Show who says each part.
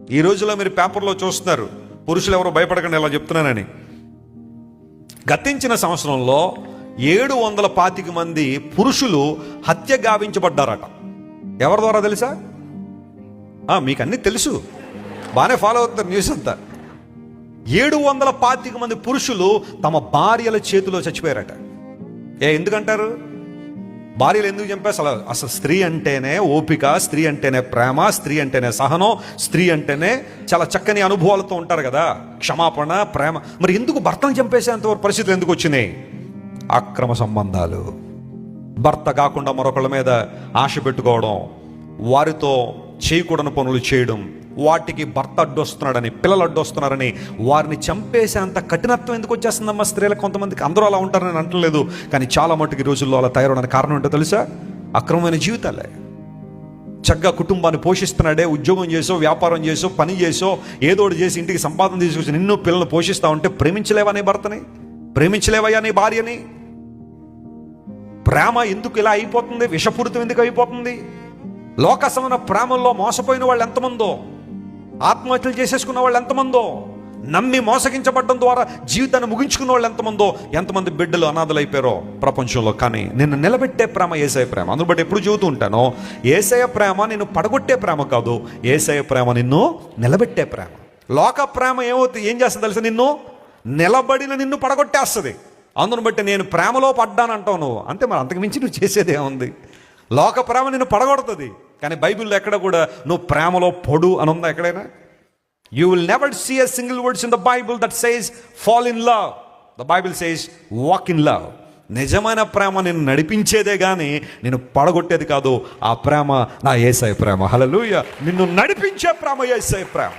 Speaker 1: ఈ రోజుల్లో మీరు పేపర్లో చూస్తున్నారు, పురుషులు ఎవరో భయపడకండి ఇలా చెప్తున్నానని. గతించిన సంవత్సరంలో 725 మంది పురుషులు హత్య గావించబడ్డారట. ఎవరి ద్వారా తెలుసా? మీకు అన్నీ తెలుసు, బాగానే ఫాలో అవుతారు న్యూస్ అంతా. 725 మంది పురుషులు తమ భార్యల చేతిలో చచ్చిపోయారట. ఎందుకంటారు? భార్యలు ఎందుకు చంపేస్తారు? అసలు స్త్రీ అంటేనే ఓపిక, స్త్రీ అంటేనే ప్రేమ, స్త్రీ అంటేనే సహనం, స్త్రీ అంటేనే చాలా చక్కని అనుభవాలతో ఉంటారు కదా, క్షమాపణ, ప్రేమ. మరి ఎందుకు భర్తను చంపేసేంత పరిస్థితులు ఎందుకు వచ్చినాయి? అక్రమ సంబంధాలు, భర్త కాకుండా మరొకళ్ళ మీద ఆశ పెట్టుకోవడం, వారితో చేయకూడని పనులు చేయడం, వాటికి భర్త అడ్డొస్తున్నాడని, పిల్లలు అడ్డొస్తున్నారని వారిని చంపేసేంత కఠినత్వం ఎందుకు వచ్చేస్తుందమ్మా స్త్రీలకు? కొంతమందికి, అందరూ అలా ఉంటారని అంటలేదు, కానీ చాలా మటుకు ఈ రోజుల్లో అలా తయారవడానికి కారణం ఏంటో తెలుసా? అక్రమమైన జీవితాలే. చక్కగా కుటుంబాన్ని పోషిస్తున్నాడే, ఉద్యోగం చేసో, వ్యాపారం చేసో, పని చేసో, ఏదోటి చేసి ఇంటికి సంపాదన తీసుకొచ్చి నిన్ను పిల్లలు పోషిస్తా ఉంటే ప్రేమించలేవా నీ భర్తని? ప్రేమించలేవయ్యా నీ భార్యని? ప్రేమ ఎందుకు ఇలా అయిపోతుంది? విషపూరితం ఎందుకు అయిపోతుంది? లోకసమైన ప్రేమల్లో మోసపోయిన వాళ్ళు ఎంతమందో, ఆత్మహత్యలు చేసేసుకున్న వాళ్ళు ఎంతమందో, నమ్మి మోసగించబడడం ద్వారా జీవితాన్ని ముగించుకున్న వాళ్ళు ఎంతమంది బిడ్డలు అనాథలు అయిపోయారో ప్రపంచంలో. కానీ నిన్ను నిలబెట్టే ప్రేమ యేసయ్య ప్రేమ. అందులో బట్టి ఎప్పుడు చెబుతూ ఉంటాను, యేసయ్య ప్రేమ నిన్ను పడగొట్టే ప్రేమ కాదు, యేసయ్య ప్రేమ నిన్ను నిలబెట్టే ప్రేమ. లోక ప్రేమ ఏం చేస్తుంది తెలుసా? నిన్ను నిలబడిన నిన్ను పడగొట్టేస్తుంది. అందును బట్టి నేను ప్రేమలో పడ్డానంటావు నువ్వు, అంతే. మరి అంతకు మించి నువ్వు చేసేది ఏముంది? లోక ప్రేమ నిన్ను పడగొడుతుంది, కానీ బైబిల్లో ఎక్కడ కూడా నువ్వు ప్రేమలో పడు అని ఉందా ఎక్కడైనా? You will never see a single words in the Bible that says fall in love. The Bible says walk in love. నిజమైన ప్రేమ నిన్ను నడిపించేదే కానీ నిన్ను పడగొట్టేది కాదు. ఆ ప్రేమ నా యేసయ్య ప్రేమ. హల్లెలూయా. నిన్ను నడిపించే ప్రేమ యేసయ్య ప్రేమ.